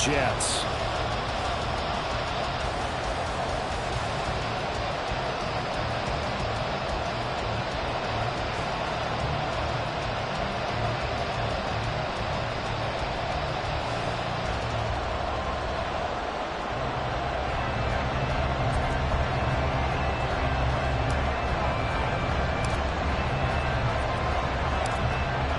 Jets.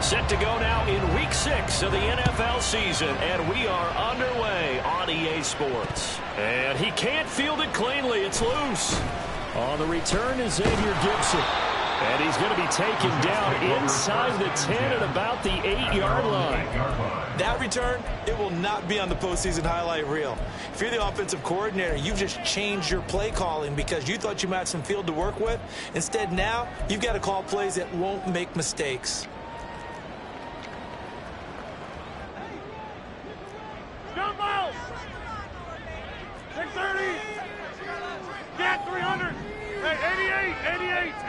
Set to go now in Week 6 of the NFL season, and we are underway on EA Sports. And he can't field it cleanly. It's loose. On the return is Xavier Gibson. And he's going to be taken down inside the 10 at about the 8-yard line. That return, it will not be on the postseason highlight reel. If you're the offensive coordinator, you've just changed your play calling because you thought you might have some field to work with. Instead, now you've got to call plays that won't make mistakes. Miles! 630! Get 300! Hey,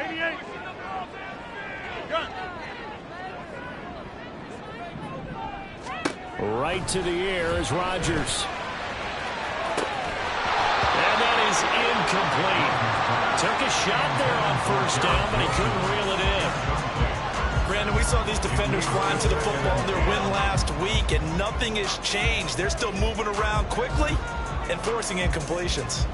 88! Gun! Right to the air is Rodgers. And that is incomplete. Took a shot there on first down, but he couldn't reel it in. Brandon, we saw these defenders flying to the football in their win last week, and nothing has changed. They're still moving around quickly and forcing incompletions.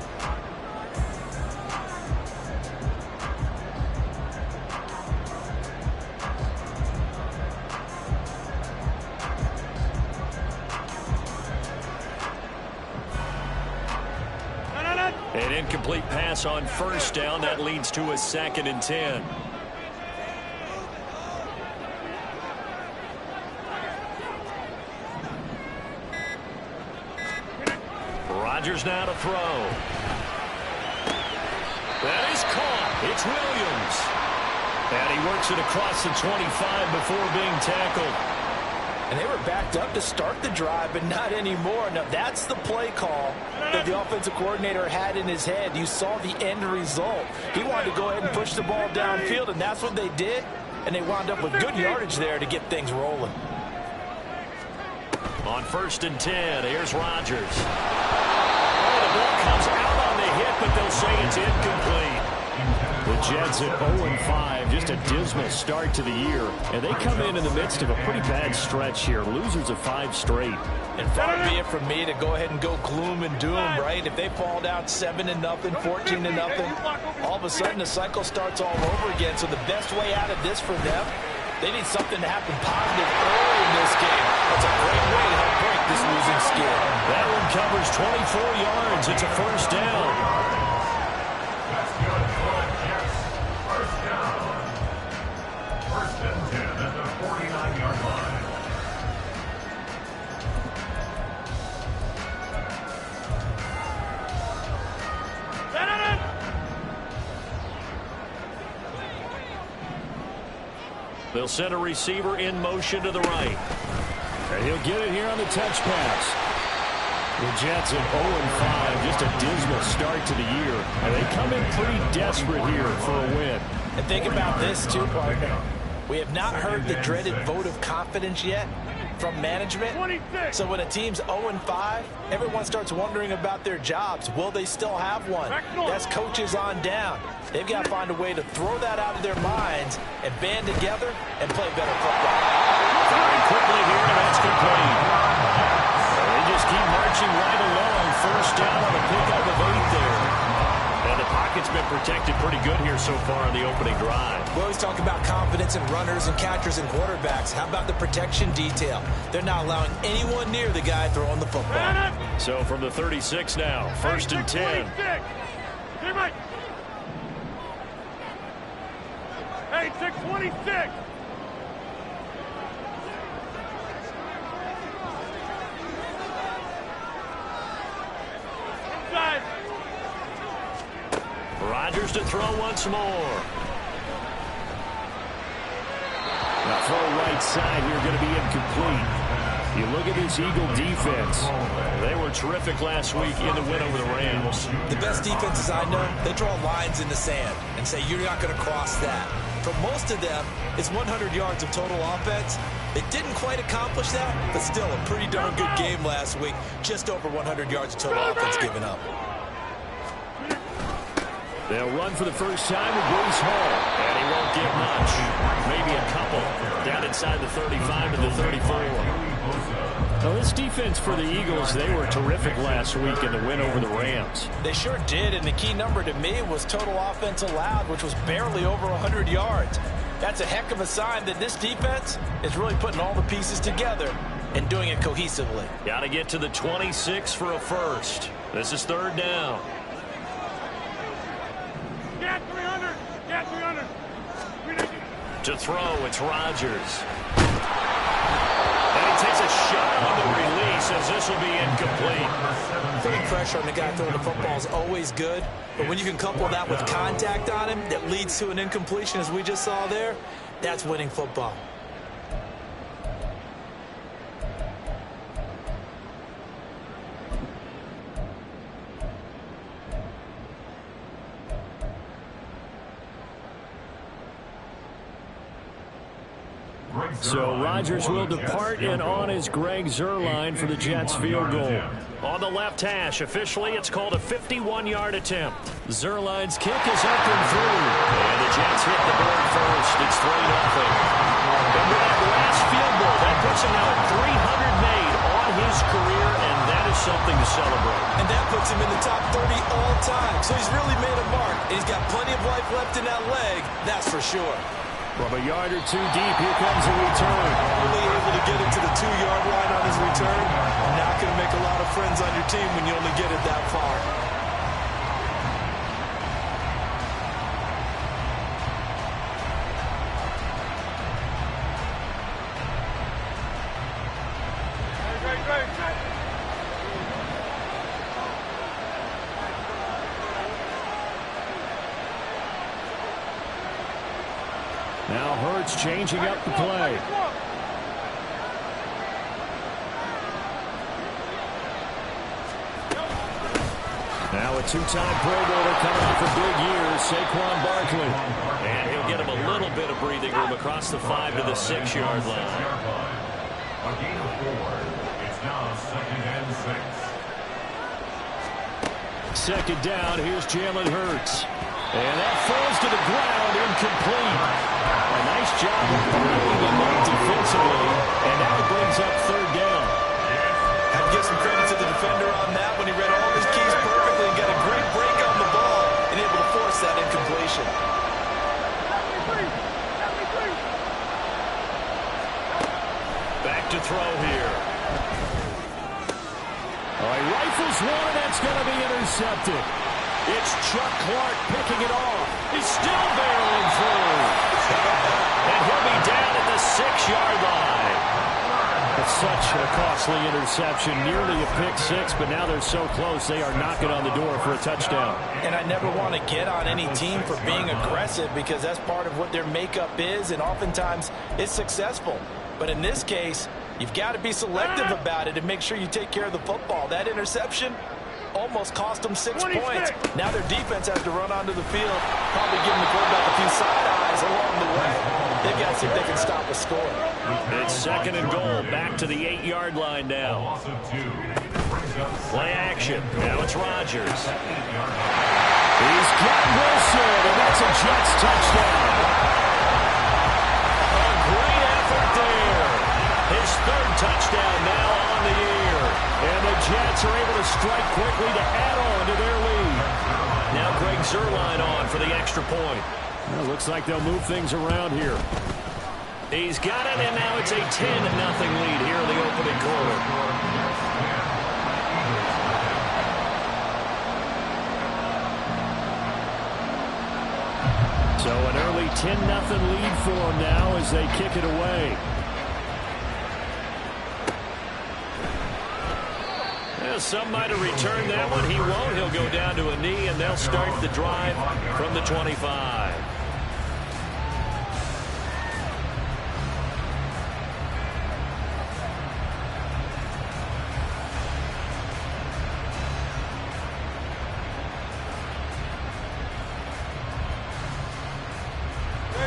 An incomplete pass on first down. That leads to a 2nd and 10. Rodgers now to throw. That is caught. It's Williams. And he works it across the 25 before being tackled. And they were backed up to start the drive, but not anymore. Now, that's the play call that the offensive coordinator had in his head. You saw the end result. He wanted to go ahead and push the ball downfield, and that's what they did. And they wound up with good yardage there to get things rolling. On 1st and 10, here's Rodgers. Oh, the ball comes out on the hit, but they'll say it's incomplete. The Jets at 0-5, just a dismal start to the year. And they come in the midst of a pretty bad stretch here. Losers of 5 straight. And far be it from me to go ahead and go gloom and doom, right? If they fall down 7-0, 14-0, all of a sudden the cycle starts all over again. So the best way out of this for them, they need something to happen positive early in this game. That's a great way to help break this losing skid. That one covers 24 yards. It's a first down. They'll send a receiver in motion to the right. And he'll get it here on the touch pass. The Jets at 0-5, just a dismal start to the year. And they come in pretty desperate here for a win. And think about this, too, partner. We have not heard the dreaded vote of confidence yet from management. So when a team's 0-5, everyone starts wondering about their jobs. Will they still have one? That's coaches on down. They've got to find a way to throw that out of their minds and band together and play better football. Firing quickly here, and that's complete. They just keep marching right along. First down on the pickup of 8 there. And the pocket's been protected pretty good here so far on the opening drive. We always talk about confidence in runners and catchers and quarterbacks. How about the protection detail? They're not allowing anyone near the guy throwing the football. So from the 36 now, 1st and 10. Hey, 626. Inside. Rodgers to throw once more. Now throw right side here, going to be incomplete. You look at this Eagle defense. They were terrific last week in the win over the Rams. The best defenses I know, they draw lines in the sand and say you're not going to cross that. For most of them, it's 100 yards of total offense They didn't quite accomplish that, but still a pretty darn good game last week. Just over 100 yards of total offense given up. They'll run for the first time with Bruce Hall. And he won't get much. Maybe a couple. Down inside the 35 and the 34. Now, this defense for the Eagles, they were terrific last week in the win over the Rams. They sure did, and the key number to me was total offense allowed, which was barely over 100 yards. That's a heck of a sign that this defense is really putting all the pieces together and doing it cohesively. Got to get to the 26 for a first. This is third down. Get 300. Get 300. To throw, it's Rodgers. And he takes a shot on the release as this will be incomplete. Putting pressure on the guy throwing the football is always good, but when you can couple that with contact on him that leads to an incompletion, as we just saw there, that's winning football. So Rodgers will depart, and on is Greg Zuerlein for the Jets field goal. On the left hash, officially it's called a 51-yard attempt. Zuerlein's kick is up and through. And the Jets hit the board first. It's 3-0. And with that last field goal, that puts him now at 300 made on his career, and that is something to celebrate. And that puts him in the top 30 all time. So he's really made a mark, and he's got plenty of life left in that leg, that's for sure. From a yard or two deep, here comes a return. Only able to get it to the 2-yard line on his return. Not going to make a lot of friends on your team when you only get it that far. Now Hurts changing up the play. Now a two-time Pro Bowler coming off a big year, Saquon Barkley. And he'll get him a little bit of breathing room across the 5 to the 6-yard line. A gain of 4. It's now 2nd and 6. Second down, here's Jalen Hurts. And that falls to the ground, incomplete. A nice job of blocking him up defensively, and now it brings up third down. Have to give some credit to the defender on that when he read all his keys perfectly and got a great break on the ball and able to force that incompletion. Back to throw here. All right, rifles one, and that's going to be intercepted. It's Chuck Clark picking it off. He's still barreling through. And he'll be down at the 6-yard line. It's such a costly interception, nearly a pick six, but now they're so close they are knocking on the door for a touchdown. And I never want to get on any team for being aggressive because that's part of what their makeup is, and oftentimes it's successful. But in this case, you've got to be selective about it and make sure you take care of the football. That interception almost cost them 6 points. Now their defense has to run onto the field, probably giving the quarterback a few side eyes along the way. They've got to see if they can stop a score. It's 2nd and goal, back to the 8-yard line now. Play action. Now it's Rodgers. He's got Wilson, and that's a Jets touchdown. A great effort there. His 3rd touchdown now on the year. And the Jets are able to strike quickly to add on to their lead. Now Greg Zuerlein on for the extra point. Well, looks like they'll move things around here. He's got it, and now it's a 10-0 lead here in the opening quarter. So an early 10-0 lead for them now as they kick it away. Yeah, some might have returned that one. He won't. He'll go down to a knee, and they'll start the drive from the 25.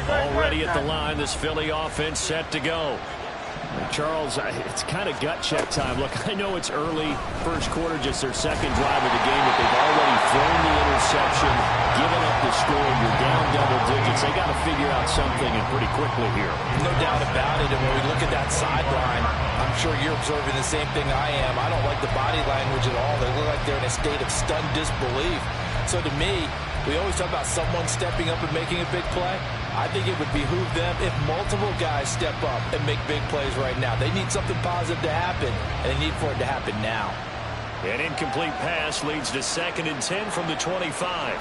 Already at the line, this Philly offense set to go. Charles, it's kind of gut check time. Look, I know it's early, first quarter, just their second drive of the game, but they've already thrown the interception, given up the score. You're down double digits. They got to figure out something, and pretty quickly here. No doubt about it. And when we look at that sideline, I'm sure you're observing the same thing I am. I don't like the body language at all. They look like they're in a state of stunned disbelief. So to me, we always talk about someone stepping up and making a big play. I think it would behoove them if multiple guys step up and make big plays right now. They need something positive to happen, and they need for it to happen now. An incomplete pass leads to 2nd and 10 from the 25.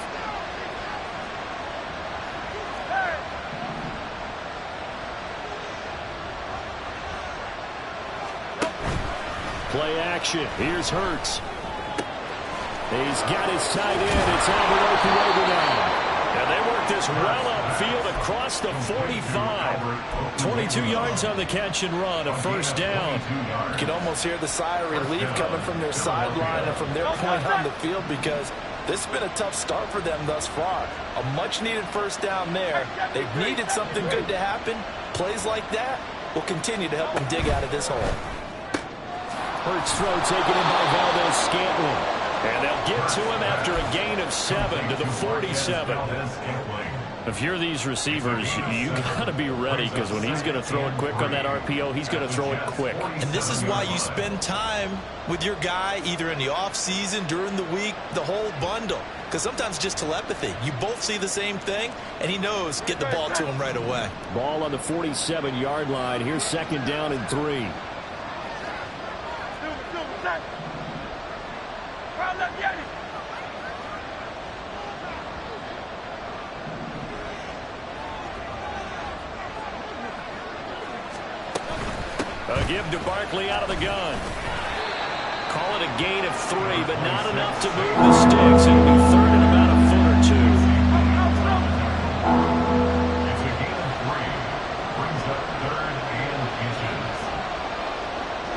Play action. Here's Hurts. He's got his tight end. It's Alvaro Puello now. And they work this well upfield across the 45. 22 yards on the catch and run, a first down. You can almost hear the sigh of relief coming from their sideline and from their point on the field, because this has been a tough start for them thus far. A much-needed first down there. They've needed something good to happen. Plays like that will continue to help them dig out of this hole. Hurts throw taken in by Valdes-Scantling. And they'll get to him after a gain of 7 to the 47. If you're these receivers, you got to be ready, because when he's going to throw it quick on that RPO, he's going to throw it quick. And this is why you spend time with your guy either in the offseason, during the week, the whole bundle. Because sometimes just telepathy. You both see the same thing, and he knows get the ball to him right away. Ball on the 47-yard line. Here's 2nd down and 3. A give to Barkley out of the gun. Call it a gain of 3, but not enough to move the sticks. It'll be 3rd and about a foot or 2. It's a gain of 3. Brings up 3rd and inches.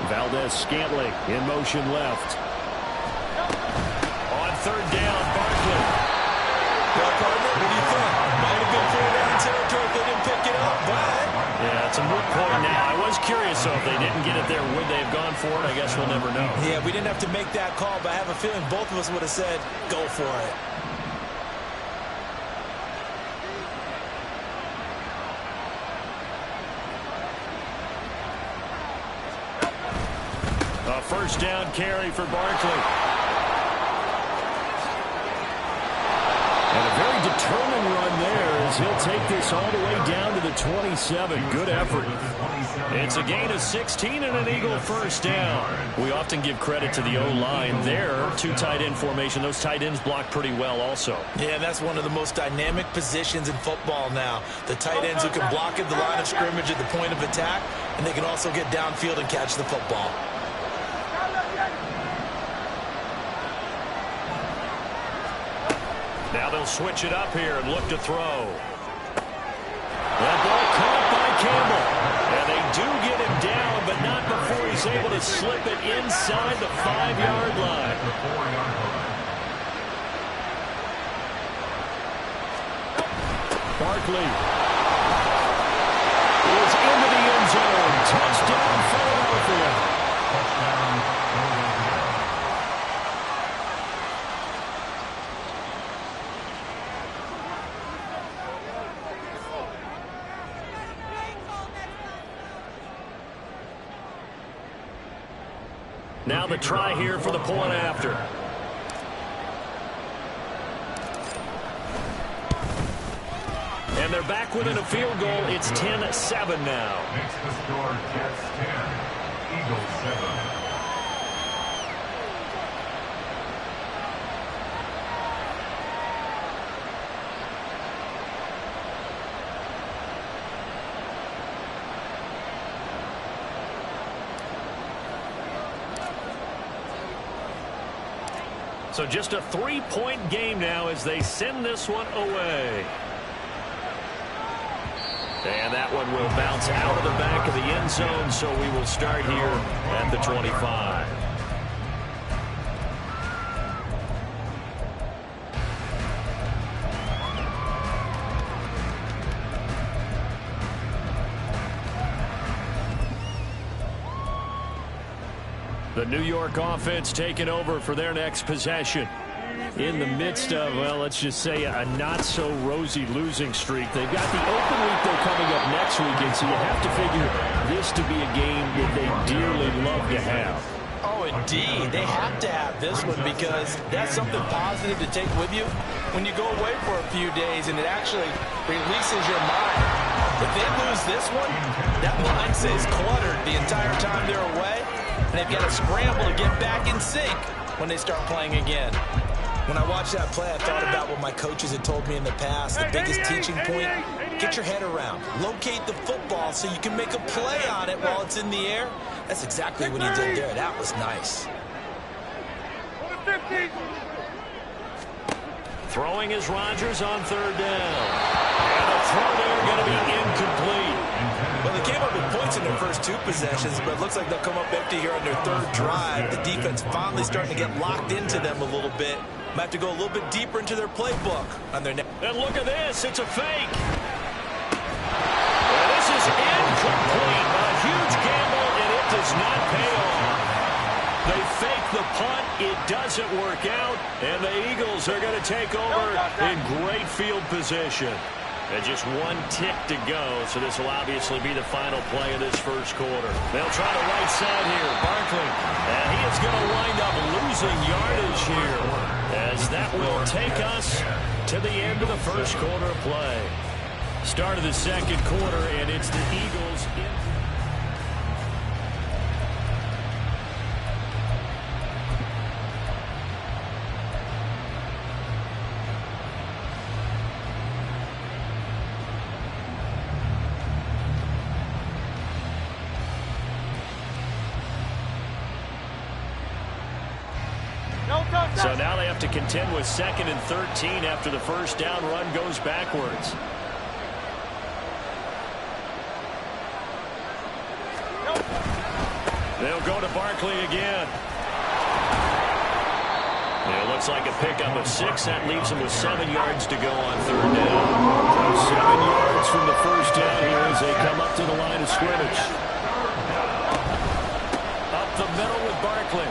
Valdes-Scantling in motion left. On 3rd down, Barkley. Well, partner, what do you think? Might have been 4th down territory if they didn't pick it up, but... Yeah, it's a moot point now. I was curious, so if they didn't get it there, would they have gone for it? I guess we'll never know. Yeah, we didn't have to make that call, but I have a feeling both of us would have said, go for it. A first down carry for Barkley. And a very determined run there as he'll take this all the way down to the 27. Good effort. It's a gain of 16 and an Eagle first down. We often give credit to the O-line there. 2 tight end formation. Those tight ends block pretty well also. Yeah, and that's one of the most dynamic positions in football now. The tight ends who can block at the line of scrimmage at the point of attack, and they can also get downfield and catch the football. Now they'll switch it up here and look to throw. That ball caught by Campbell. And they do get him down, but not before he's able to slip it inside the 5-yard line. Barkley is into the end zone. Touchdown, Philadelphia. Touchdown, Philadelphia. Now the try here for the point after. And they're back within a field goal. It's 10-7 now. Makes the score Jets 10, Eagles 7. So just a 3-point game now as they send this one away. And that one will bounce out of the back of the end zone, so we will start here at the 25. The New York offense taking over for their next possession. In the midst of, well, let's just say a not-so-rosy losing streak. They've got the open week, though, coming up next weekend, so you have to figure this to be a game that they dearly love to have. Oh, indeed. They have to have this one because that's something positive to take with you when you go away for a few days, and it actually releases your mind. If they lose this one, that mind stays cluttered the entire time they're away, and they've got to scramble to get back in sync when they start playing again. When I watched that play, I thought about what my coaches had told me in the past. The biggest teaching point, get your head around. Locate the football so you can make a play on it while it's in the air. That's exactly what he did there. That was nice. Throwing is Rodgers on third down. And the throw there going to be incomplete. Well, they came up with points in their first two possessions, but it looks like they'll come up empty here on their third drive. The defense finally starting to get locked into them a little bit. Might have to go a little bit deeper into their playbook on their next. And look at this. It's a fake. And this is incomplete. A huge gamble, and it does not pay off. They fake the punt. It doesn't work out, and the Eagles are going to take over in great field position. And just one tick to go, so this will obviously be the final play of this first quarter. They'll try the right side here. Barkley, and he is going to wind up losing yardage here, as that will take us to the end of the first quarter of play. Start of the second quarter, and it's the Eagles in. So now they have to contend with 2nd and 13 after the first down run goes backwards. They'll go to Barkley again. It looks like a pickup of 6. That leaves them with 7 yards to go on third down. 7 yards from the first down here as they come up to the line of scrimmage. Up the middle with Barkley.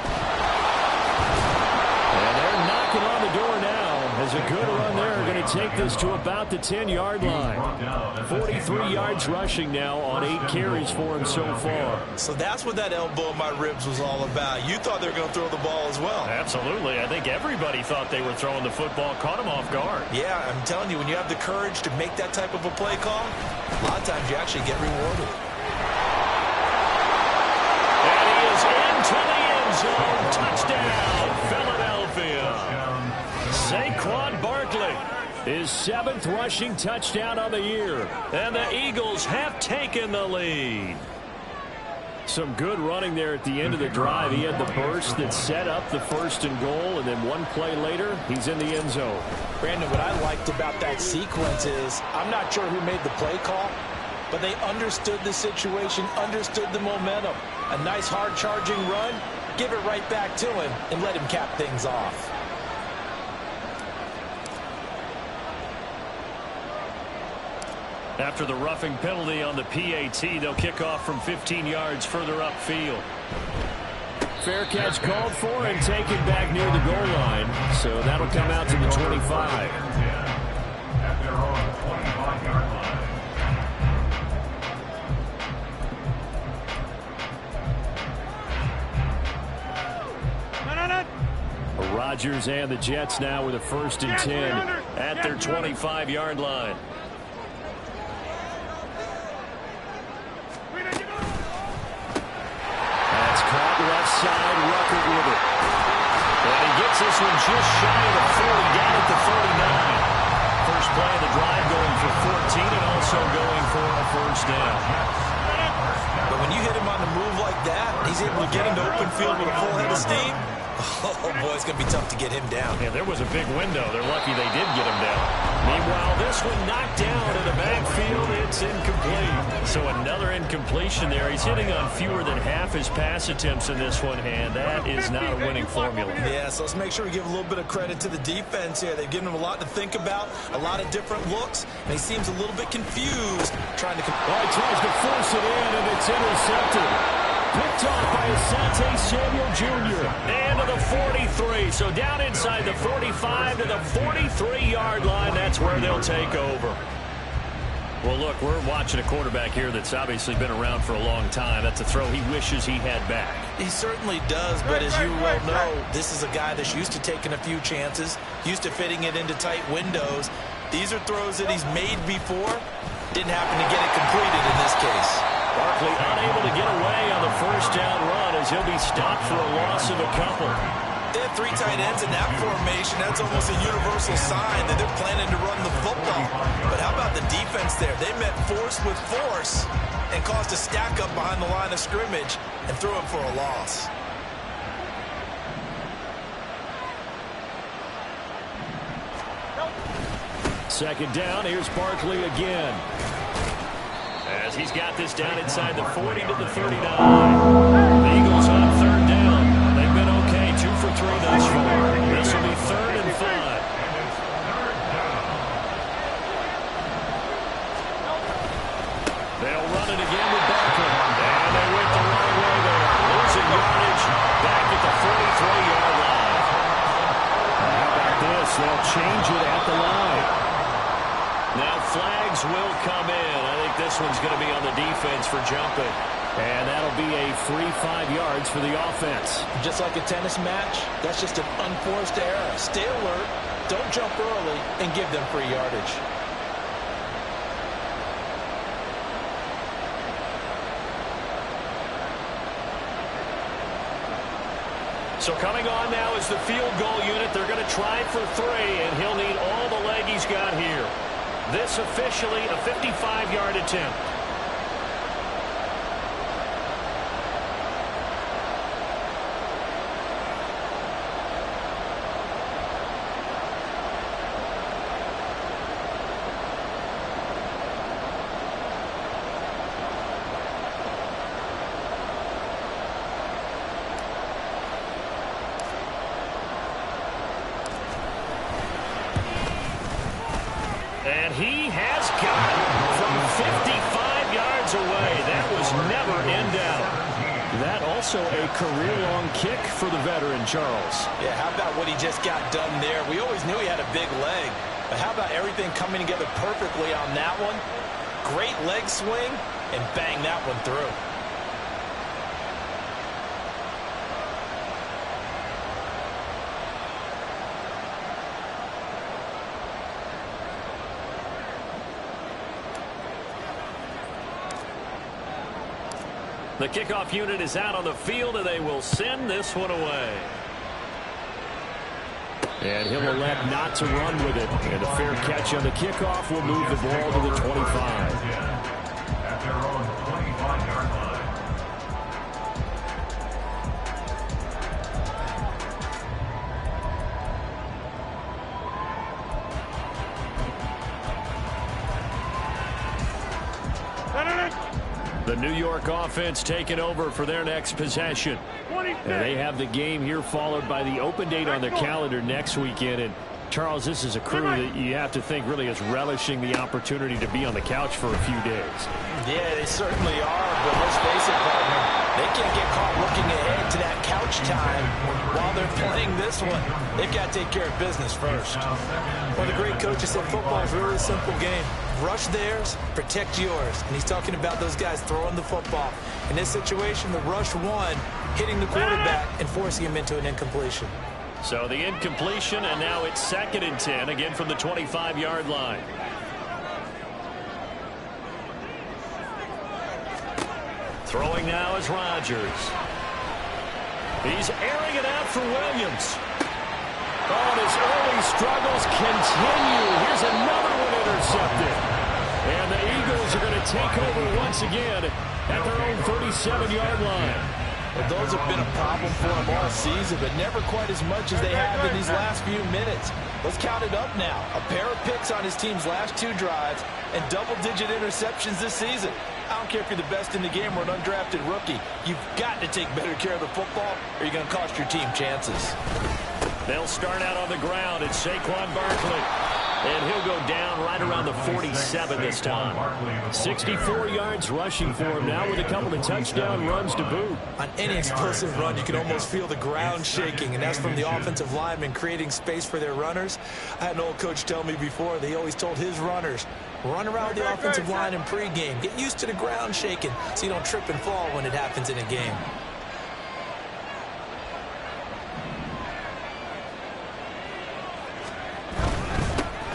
On the door now as a good run there. Going to take this to about the 10-yard line. 43 yards rushing now on 8 carries for him so far. So that's what that elbow in my ribs was all about. You thought they were going to throw the ball as well. Absolutely. I think everybody thought they were throwing the football. Caught him off guard. Yeah, I'm telling you, when you have the courage to make that type of a play call, a lot of times you actually get rewarded. And he is into the end zone. Touchdown, Philadelphia. Saquon Barkley, his 7th rushing touchdown of the year. And the Eagles have taken the lead. Some good running there at the end of the drive. He had the burst that set up the 1st and goal, and then one play later, he's in the end zone. Brandon, what I liked about that sequence is, I'm not sure who made the play call, but they understood the situation, understood the momentum. A nice hard-charging run, give it right back to him, and let him cap things off. After the roughing penalty on the PAT, they'll kick off from 15 yards further upfield. Fair catch called for and taken back near the goal line. So that'll come out to the 25. At their own 25-yard line. Rodgers and the Jets now with a 1st and 10 at their 25-yard line. Left side, Ruckert with it. And he gets this one just shy of the 40, down at the 49. First play of the drive going for 14 and also going for a 1st down. But when you hit him on the move like that, he's able to get into open field with a full head of steam. Oh, boy, it's going to be tough to get him down. Yeah, there was a big window. They're lucky they did get him down. Meanwhile, this one knocked down in the backfield. It's incomplete. So another incompletion there. He's hitting on fewer than half his pass attempts in this one, and that is not a winning formula. Yeah, so let's make sure we give a little bit of credit to the defense here. They've given him a lot to think about, a lot of different looks, and he seems a little bit confused trying to... Well, he tries to force it in, and it's intercepted. Picked off by Asante Samuel Jr. And to the 43. So down inside the 45 to the 43-yard line. That's where they'll take over. Well, look, we're watching a quarterback here that's obviously been around for a long time. That's a throw he wishes he had back. He certainly does, but as you well know, this is a guy that's used to taking a few chances, used to fitting it into tight windows. These are throws that he's made before. Didn't happen to get it completed in this case. Barkley unable to get away on the first down run as he'll be stopped for a loss of a couple. They have three tight ends in that formation. That's almost a universal sign that they're planning to run the football. But how about the defense there? They met force with force and caused a stack up behind the line of scrimmage and threw him for a loss. Second down, here's Barkley again. As he's got this down inside the 40 to the 39. The Eagles on third down. They've been okay, 2 for 3 thus far. This will be 3rd and 5. They'll run it again with Barkley. And they went the wrong way there. Losing yardage back at the 43-yard line. How about this? They'll change it at the line. Now flags will come in. I think this one's going to be on the defense for jumping. And that'll be a free 5 yards for the offense. Just like a tennis match, that's just an unforced error. Stay alert, don't jump early, and give them free yardage. So coming on now is the field goal unit. They're going to try for 3, and he'll need all the leg he's got here. This officially a 55-yard attempt. And he has got it from 55 yards away. That was never in doubt. That also a career-long kick for the veteran, Charles. Yeah, how about what he just got done there? We always knew he had a big leg, but how about everything coming together perfectly on that one? Great leg swing, and bang that one through. The kickoff unit is out on the field, and they will send this one away. And he'll elect not to run with it. And a fair catch on the kickoff will move the ball to the 25. At their own 25-yard line. The New York offense taking over for their next possession. And they have the game here followed by the open date on their calendar next weekend. And Charles, this is a crew that you have to think really is relishing the opportunity to be on the couch for a few days. Yeah, they certainly are, but let's face it, partner, they can't get caught looking ahead to that couch time while they're playing this one. They've got to take care of business first. One of the great coaches said football is really a simple game. Rush theirs, protect yours. And he's talking about those guys throwing the football. In this situation, the rush one, hitting the quarterback and forcing him into an incompletion. So the incompletion, and now it's 2nd and 10, again from the 25-yard line. Throwing now is Rodgers. He's airing it out for Williams. Oh, and his early struggles continue. Here's another one intercepted. And the Eagles are going to take over once again at their own 37-yard line. Well, those have been a problem for them all season, but never quite as much as they have in these last few minutes. Let's count it up now. A pair of picks on his team's last 2 drives and double-digit interceptions this season. I don't care if you're the best in the game or an undrafted rookie. You've got to take better care of the football or you're going to cost your team chances. They'll start out on the ground. It's Saquon Barkley. And he'll go down right around the 47 this time. 64 yards rushing for him now with a couple of touchdown runs to boot. On any explosive run, you can almost feel the ground shaking, and that's from the offensive linemen creating space for their runners. I had an old coach tell me before, they always told his runners, run around the offensive line in pregame. Get used to the ground shaking so you don't trip and fall when it happens in a game.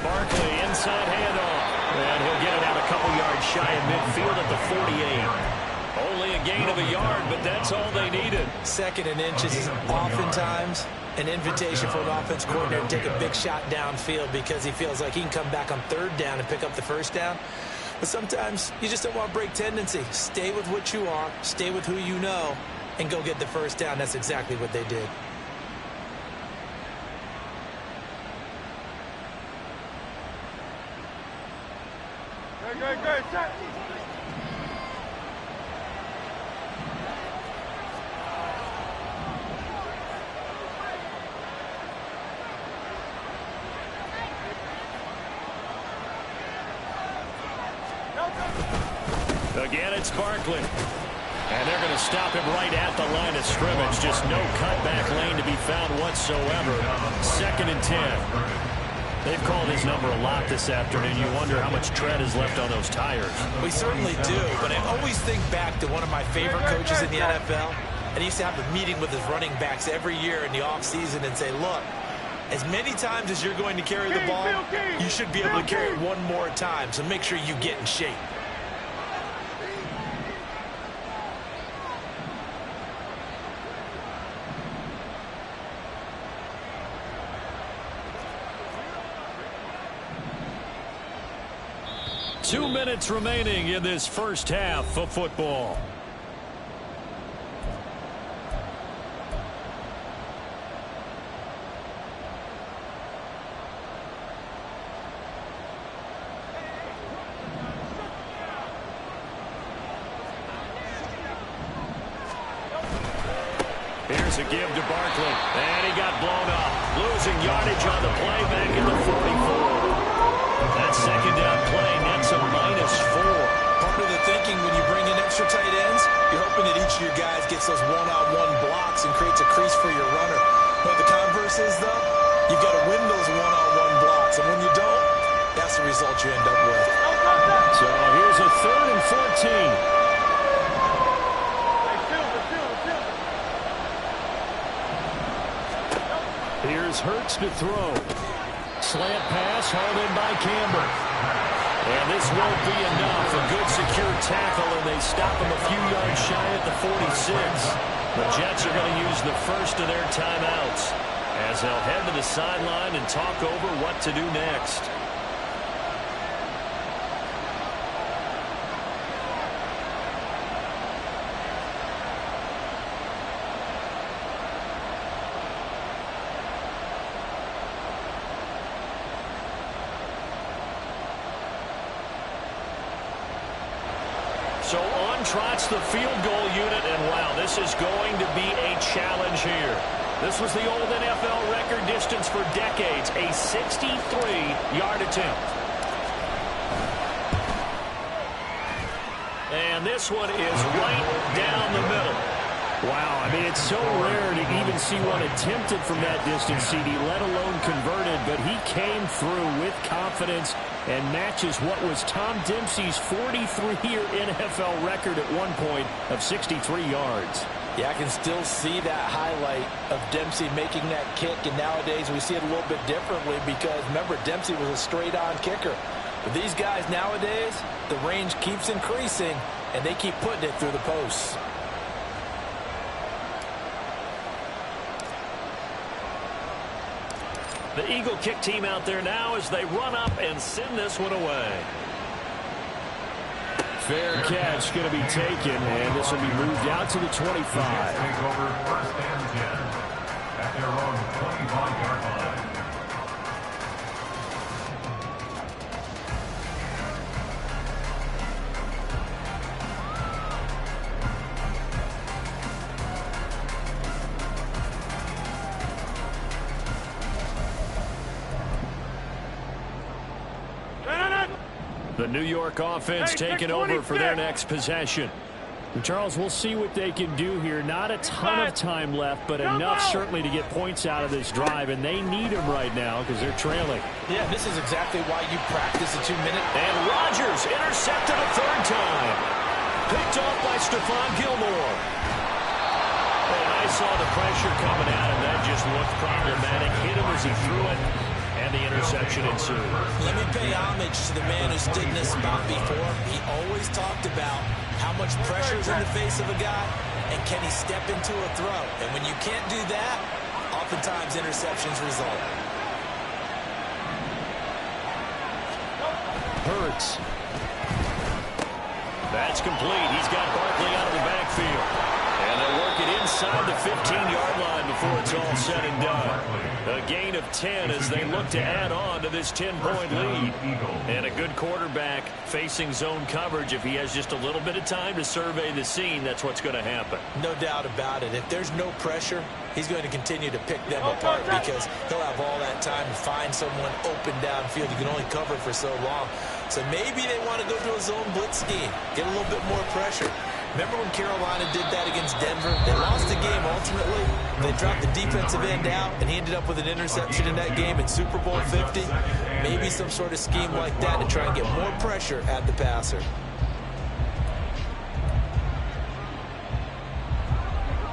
Barkley, inside handoff. And he'll get it out a couple yards shy of midfield at the 48. Only a gain of a yard, but that's all they needed. 2nd and inches is oftentimes an invitation for an offense coordinator to take a big shot downfield because he feels like he can come back on 3rd down and pick up the 1st down. But sometimes you just don't want to break tendency. Stay with what you are, stay with who you know, and go get the 1st down. That's exactly what they did. Good, set. Again, it's Barkley. And they're going to stop him right at the line of scrimmage. Just no cutback lane to be found whatsoever. 2nd and 10. They've called his number a lot this afternoon. You wonder how much tread is left on those tires. We certainly do, but I always think back to one of my favorite coaches in the NFL. And he used to have a meeting with his running backs every year in the offseason and say, look, as many times as you're going to carry the ball, you should be able to carry it one more time. So make sure you get in shape. Two minutes remaining in this first half of football. Here's a give to Barkley, and he got blown up. Losing yardage on the play back in the 44. That 2nd down play nets a -4. Part of the thinking when you bring in extra tight ends, you're hoping that each of your guys gets those one-on-one blocks and creates a crease for your runner. But the converse is, though, you've got to win those one-on-one blocks. And when you don't, that's the result you end up with. So here's a 3rd and 14. Here's Hurts to throw. Slant pass hauled in by Campbell. And this won't be enough. A good secure tackle, and they stop him a few yards shy at the 46. The Jets are going to use the first of their timeouts as they'll head to the sideline and talk over what to do next. So on trots the field goal unit, and wow, this is going to be a challenge here. This was the old NFL record distance for decades, a 63-yard attempt. And this one is right down the middle. Wow, I mean, it's so rare to even see one attempted from that distance, CD, let alone converted, but he came through with confidence and matches what was Tom Dempsey's 43-year NFL record at one point of 63 yards. Yeah, I can still see that highlight of Dempsey making that kick, and nowadays we see it a little bit differently because, remember, Dempsey was a straight-on kicker. But these guys nowadays, the range keeps increasing, and they keep putting it through the posts. The Eagle kick team out there now as they run up and send this one away. Fair catch going to be taken, and this will be moved out to the 25. Takes over 1st and 10 at their own 25-yard line. The New York offense taking over for their next possession. And Charles, we'll see what they can do here. Not a ton of time left, but enough certainly to get points out of this drive, and they need them right now because they're trailing. Yeah, this is exactly why you practice a 2-minute. And Rodgers intercepted a third time. Picked off by Stephon Gilmore. And I saw the pressure coming out, and that just looked problematic. Hit him as he threw it, and the interception ensued. Let me pay homage to the man who stood in this spot before. He always talked about how much pressure is in the face of a guy, and can he step into a throw? And when you can't do that, oftentimes interceptions result. Hurts. That's complete. He's got Barkley out of the backfield. And they'll work it inside the 15-yard line before it's all said and done. A gain of 10 as they look to add on to this 10-point lead. And a good quarterback facing zone coverage. If he has just a little bit of time to survey the scene, that's what's going to happen. No doubt about it. If there's no pressure, he's going to continue to pick them apart because he'll have all that time to find someone open downfield. You can only cover for so long. So maybe they want to go to a zone blitz scheme, get a little bit more pressure. Remember when Carolina did that against Denver? They lost the game ultimately. They dropped the defensive end out, and he ended up with an interception in that game in Super Bowl 50. Maybe some sort of scheme like that to try and get more pressure at the passer.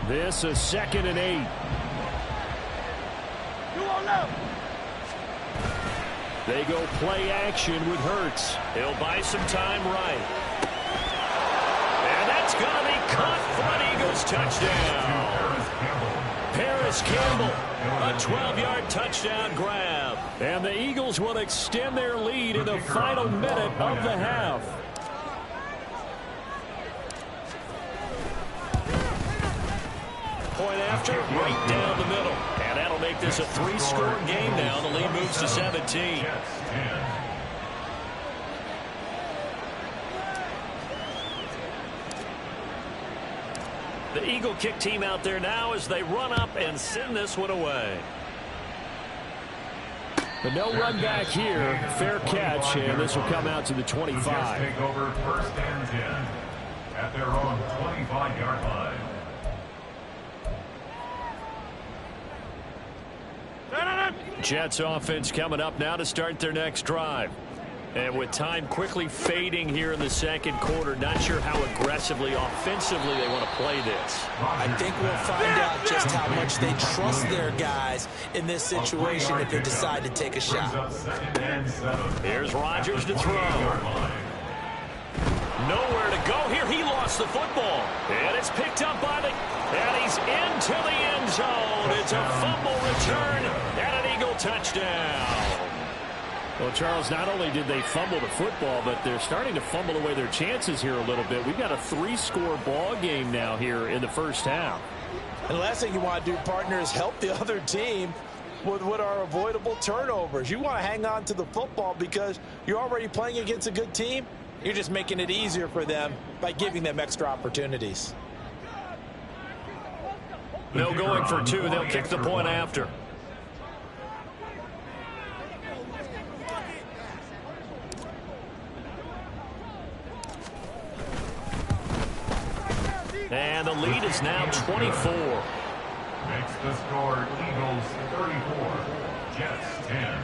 This is 2nd and 8. They go play action with Hurts. He'll buy some time right. And that's going to be caught for an Eagles touchdown. Paris Campbell, a 12-yard touchdown grab. And the Eagles will extend their lead in the final minute of the half. Point after, right down the middle. And that'll make this a 3-score game now. The lead moves to 17. The Eagle kick team out there now as they run up and send this one away. But no run back here. Fair catch, and this will come out to the 25. Take over 1st and 10 at their own 25-yard line. Jets offense coming up now to start their next drive. And with time quickly fading here in the second quarter, not sure how aggressively, offensively they want to play this. I think we'll find out just how much they trust their guys in this situation if they decide to take a shot. Here's Rodgers to throw. Nowhere to go here. He lost the football. And it's picked up by and he's into the end zone. It's a fumble return and an Eagle touchdown. Well, Charles, not only did they fumble the football, but they're starting to fumble away their chances here a little bit. We've got a 3-score ball game now here in the first half. And the last thing you want to do, partner, is help the other team with what are avoidable turnovers. You want to hang on to the football because you're already playing against a good team. You're just making it easier for them by giving them extra opportunities. No going for 2. They'll kick the point after. And the lead is now 24. Makes the score Eagles 34, Jets 10.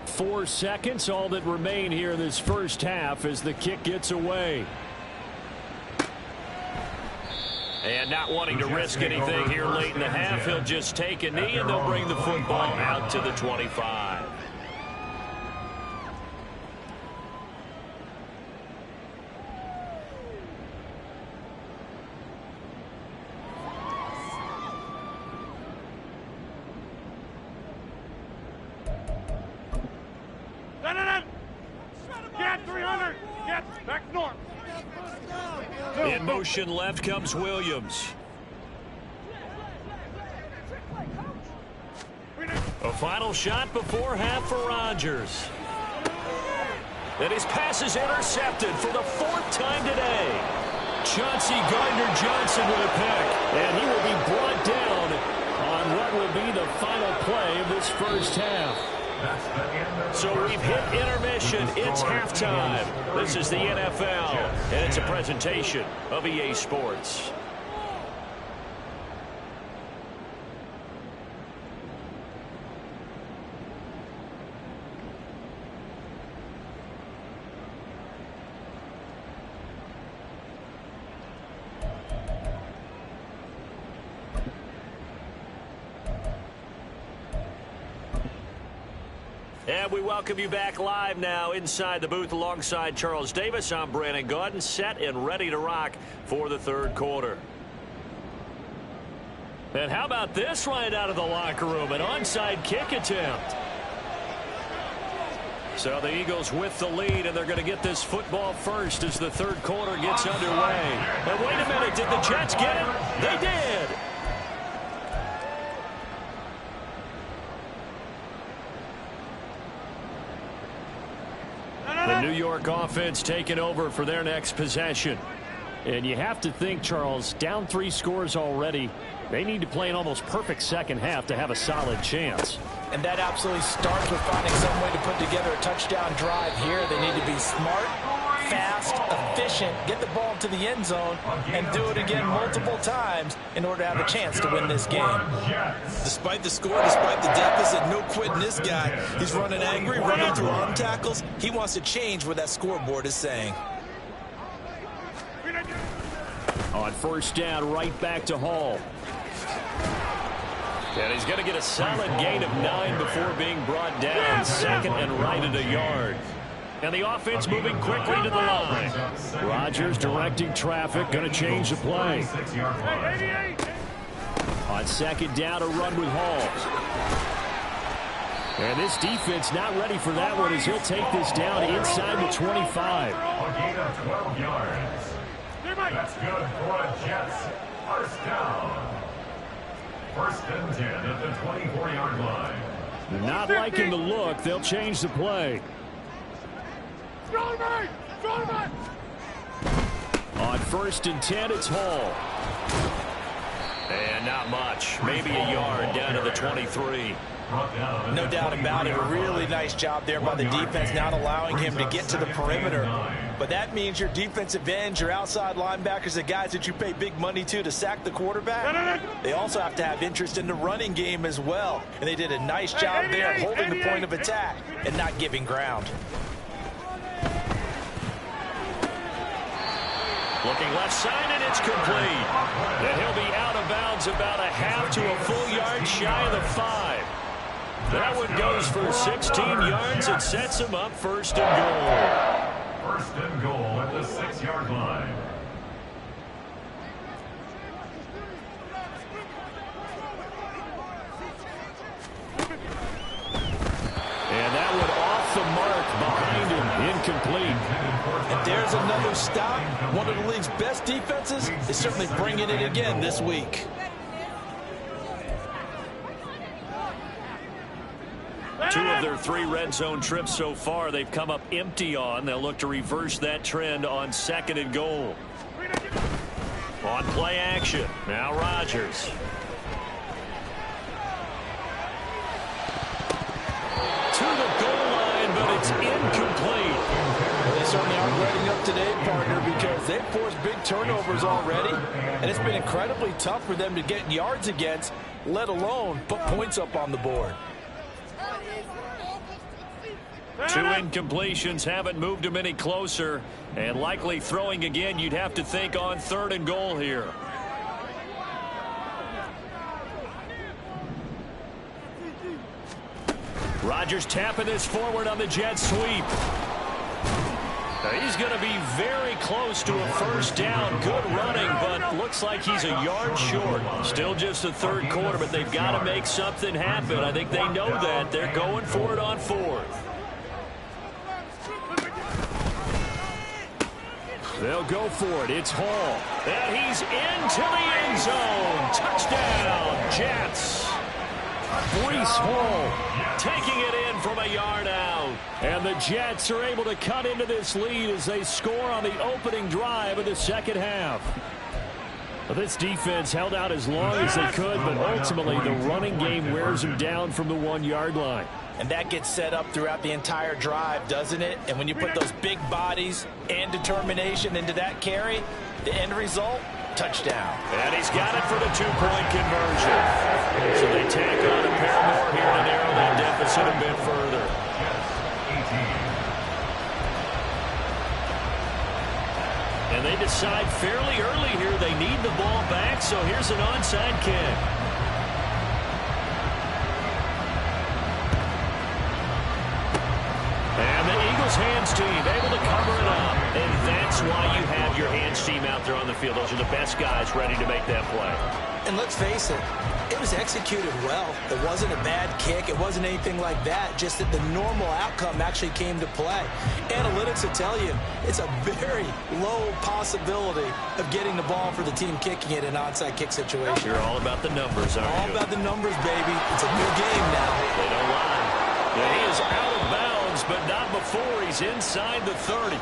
Four seconds, all that remain here in this first half as the kick gets away. And not wanting to risk anything here late in the half, he'll just take a knee and they'll bring the football out to the 25. Get 300. Get back north. In motion left comes Williams. Final shot before half for Rodgers. And his pass is intercepted for the 4th time today. Chauncey Gardner-Johnson with a pick. And he will be brought down on what will be the final play of this first half. So we've hit intermission. It's halftime. This is the NFL, and it's a presentation of EA Sports. And we welcome you back live now inside the booth alongside Charles Davis. I'm Brandon Gaudin, set and ready to rock for the 3rd quarter. And how about this right out of the locker room? An onside kick attempt. So the Eagles with the lead, and they're going to get this football first as the 3rd quarter gets underway. And wait a minute, did the Jets get it? They did. The New York offense taking over for their next possession. And you have to think, Charles, down 3 scores already. They need to play an almost perfect second half to have a solid chance. And that absolutely starts with finding some way to put together a touchdown drive here. They need to be smart, fast, efficient, get the ball to the end zone, and do it again multiple times in order to have a chance to win this game. Despite the score, despite the deficit, no quitting this guy. He's running angry, running through arm tackles. He wants to change what that scoreboard is saying. On first down, right back to Hall. And he's going to get a solid gain of 9 before being brought down. 2nd and right at a yard. And the offense moving quickly to the line. Rodgers directing traffic, going to change the play. On 2nd down, a run with Hall. And this defense not ready for that one as he'll take this down inside the 25. A gain of 12 yards. That's good for the Jets. First down. 1st and 10 at the 24-yard line. Not liking the look. They'll change the play. On 1st and 10, it's Hall. And not much. Maybe a yard down to the 23. No doubt about it. A really nice job there by the defense, not allowing him to get to the perimeter. But that means your defensive ends, your outside linebackers, the guys that you pay big money to sack the quarterback, they also have to have interest in the running game as well. And they did a nice job there holding the point of attack and not giving ground. Looking left side, and it's complete. And he'll be out of bounds about a half to a full yard shy of the 5. That one goes for 16 yards. It sets him up 1st and goal. 1st and goal at the 6-yard line. And that one off the mark behind him. Incomplete. And there's another stop. One of the league's best defenses is certainly bringing it again this week. Two of their 3 red zone trips so far they've come up empty on. They'll look to reverse that trend on 2nd and goal. On play action. Now Rodgers. To the goal line, but it's incomplete. They certainly aren't letting up today, partner, because they've forced big turnovers already, and it's been incredibly tough for them to get yards against, let alone put points up on the board. 2 incompletions haven't moved him any closer, and likely throwing again, you'd have to think on 3rd and goal here. Rodgers tapping this forward on the jet sweep. He's going to be very close to a 1st down. Good running, but looks like he's a yard short. Still just the 3rd quarter, but they've got to make something happen. I think they know that. They're going for it on 4th. They'll go for it. It's Hall. And he's into the end zone. Touchdown, Jets. Breece Hall taking it in from a yard out. And the Jets are able to cut into this lead as they score on the opening drive of the second half. Well, this defense held out as long as they could, but ultimately the running game wears them down from the 1-yard line. And that gets set up throughout the entire drive, doesn't it? And when you put those big bodies and determination into that carry, the end result, touchdown. And he's got it for the 2-point conversion. So they tack on a pair more here to narrow that deficit a bit further. And they decide fairly early here they need the ball back, so here's an onside kick. And the Eagles hands team able to cover it up. And that's why you have your hands team out there on the field. Those are the best guys ready to make that play. And let's face it, it was executed well. It wasn't a bad kick. It wasn't anything like that. Just that the normal outcome actually came to play. Analytics will tell you it's a very low possibility of getting the ball for the team kicking it in an onside kick situation. You're all about the numbers, aren't you? All about the numbers, baby. It's a good game now. They don't lie. Yeah, he is out of bounds, but not before he's inside the 30.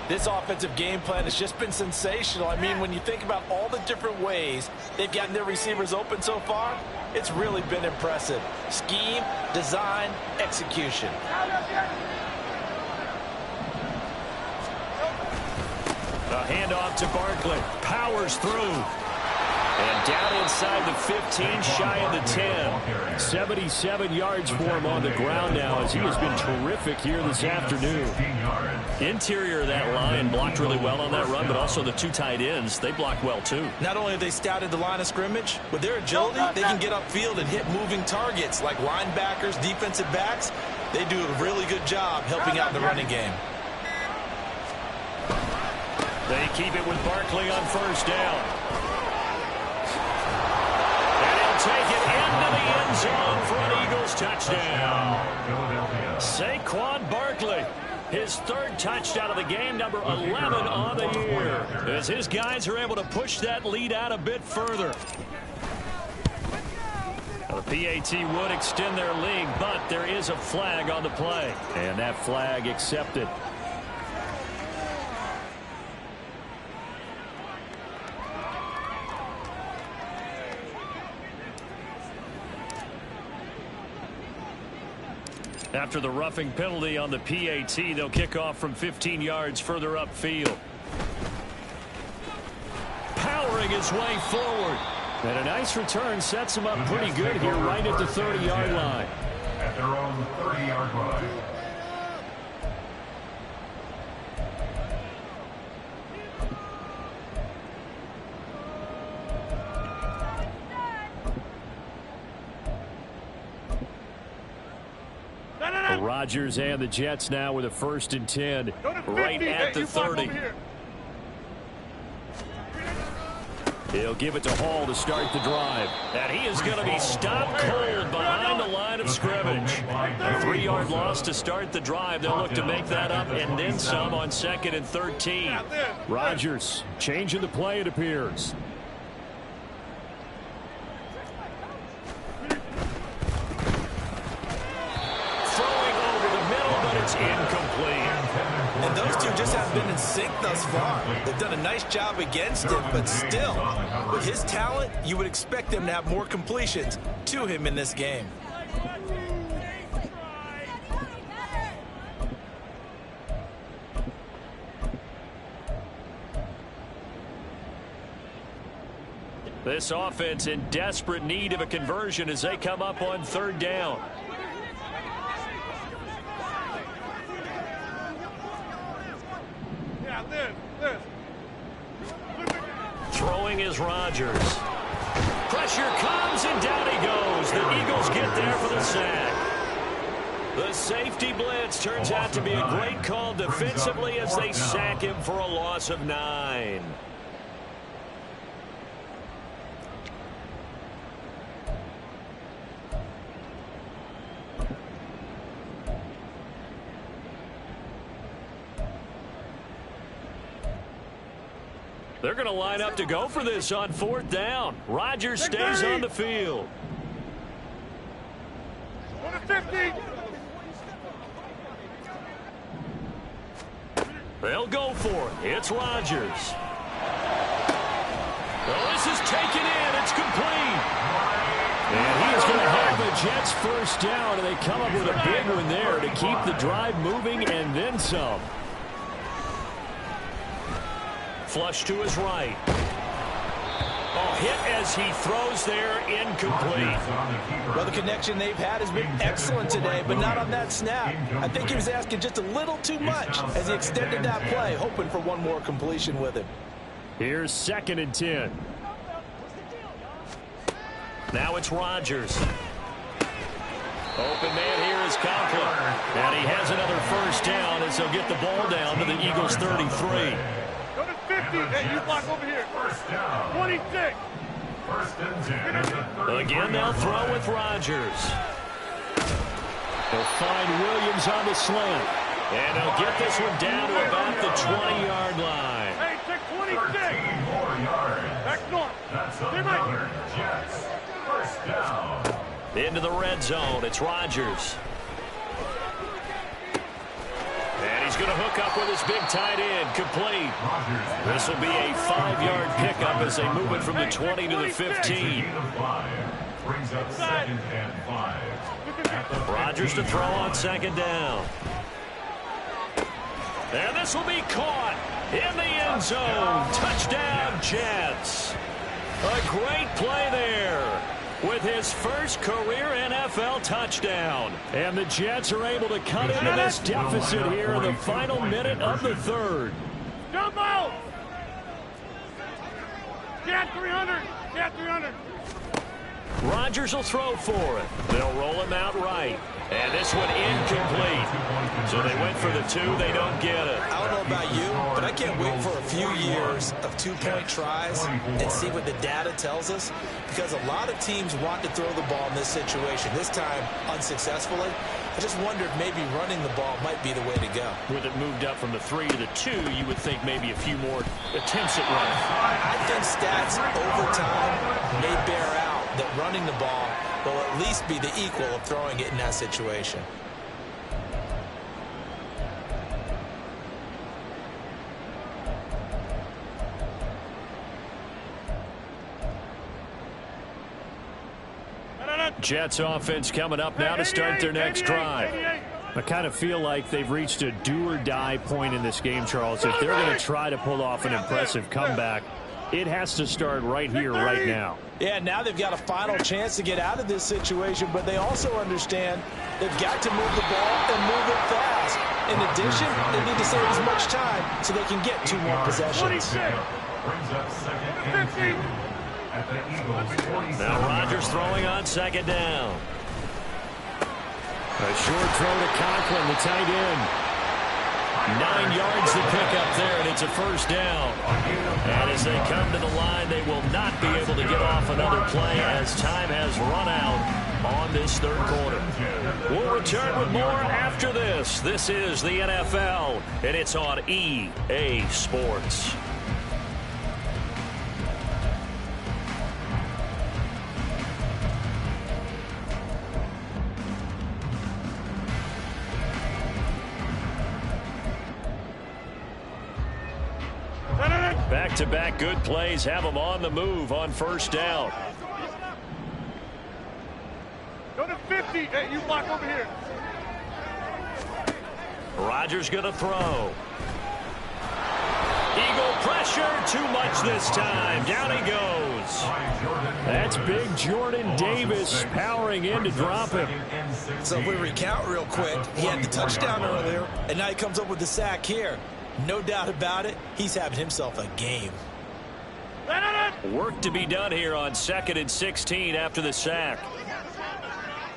This offensive game plan has just been sensational. I mean, when you think about all the different ways they've gotten their receivers open so far, it's really been impressive. Scheme, design, execution. A handoff to Barkley. Powers through. And down inside the 15, shy of the 10. 77 yards for him on the ground now as he has been terrific here this afternoon. Interior of that line blocked really well on that run, but also the 2 tight ends, they blocked well too. Not only have they scouted the line of scrimmage, with their agility, they can get upfield and hit moving targets like linebackers, defensive backs. They do a really good job helping out the running game. They keep it with Barkley on first down. Take it into the end zone for an Eagles touchdown. Saquon Barkley, his 3rd touchdown of the game, number 11 on the year, as his guys are able to push that lead out a bit further. Now, the PAT would extend their lead, but there is a flag on the play, and that flag accepted. After the roughing penalty on the PAT, they'll kick off from 15 yards further upfield. Powering his way forward. And a nice return sets him up pretty good here right at the 30-yard line. At their own 30-yard line. Rodgers and the Jets now with a 1st and 10 right at the 30. He'll give it to Hall to start the drive. And he is going to be stopped cold behind the line of scrimmage. A 3-yard loss to start the drive. They'll look to make that up and then some on 2nd and 13. Rodgers changing the play, it appears. Incomplete. And those two just haven't been in sync thus far. They've done a nice job against him, but still, with his talent, you would expect them to have more completions to him in this game. This offense in desperate need of a conversion as they come up on 3rd down. Throwing is Rodgers. Pressure comes and down he goes. The Eagles get there for the sack. The safety blitz turns out to be a great call defensively as they sack him for a loss of 9. They're going to line up to go for this on 4th down. Rodgers stays on the field. 50. They'll go for it. It's Rodgers. Oh, this is taken in. It's complete. And he is going to have the Jets first down, and they come up with a big one there to keep the drive moving and then some. Flush to his right. Oh, hit as he throws there, incomplete. Well, the connection they've had has been excellent today, but not on that snap. I think he was asking just a little too much as he extended that play, hoping for one more completion with it. Here's 2nd and 10. Now it's Rodgers. Open man here is Conklin. And he has another first down as he'll get the ball down to the Eagles' 33. Go to 50. Hey, you block over here. First down. 26. First and 10 at the 33. Again, they'll throw with Rodgers. They'll find Williams on the slant. And they'll get this one down to about the 20-yard line. Hey, check 26. 13 more yards. Back north. That's Stay another Jets. First down. Into the red zone, it's Rodgers. And he's going to hook up with his big tight end, complete. This will be a 5-yard pickup as they move it from the 20 to the 15. Brings up 2nd and 5. Rodgers to throw on 2nd down. And this will be caught in the end zone. Touchdown, Jets. A great play there with his first career NFL touchdown. And the Jets are able to cut into this deficit here in the final minute of the 3rd. Jump out. Get 300. Get 300. Rodgers will throw for it. They'll roll him out right. And this one incomplete. So they went for the 2. They don't get it. I don't know about you, but I can't wait for a few years of 2-point tries and see what the data tells us, because a lot of teams want to throw the ball in this situation, this time unsuccessfully. I just wondered maybe running the ball might be the way to go. With it moved up from the 3 to the 2, you would think maybe a few more attempts at running. I think stats over time may bear out that running the ball will at least be the equal of throwing it in that situation. Jets offense coming up now to start their next drive. I kind of feel like they've reached a do-or-die point in this game, Charles. If they're going to try to pull off an impressive comeback, it has to start right here, right now. Yeah, now they've got a final chance to get out of this situation, but they also understand they've got to move the ball and move it fast. In addition, they need to save as much time so they can get 2 more possessions. Brings up 2nd and 2 at the Eagles' 47. Now Rodgers throwing on 2nd down. A short throw to Conklin, the tight end. 9 yards to pick up there, and it's a first down. And as they come to the line, they will not be able to get off another play as time has run out on this 3rd quarter. We'll return with more after this. This is the NFL, and it's on EA Sports. Back-to-back good plays have them on the move on first down. Go to 50. Hey, you block over here. Rodgers going to throw. Eagle pressure, too much this time. Down he goes. That's big Jordan Davis powering in to drop him. So if we recount real quick, he had the touchdown earlier, and now he comes up with the sack here. No doubt about it, he's having himself a game. Work to be done here on 2nd and 16 after the sack.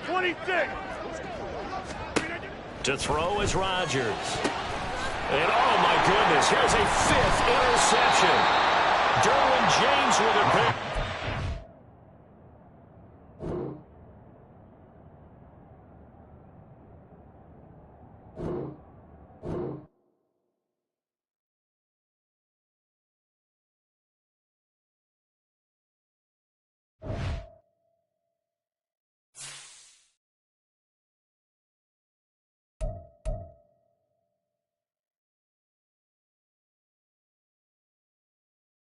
26. To throw is Rodgers. And oh my goodness, here's a 5th interception. Derwin James with a pick.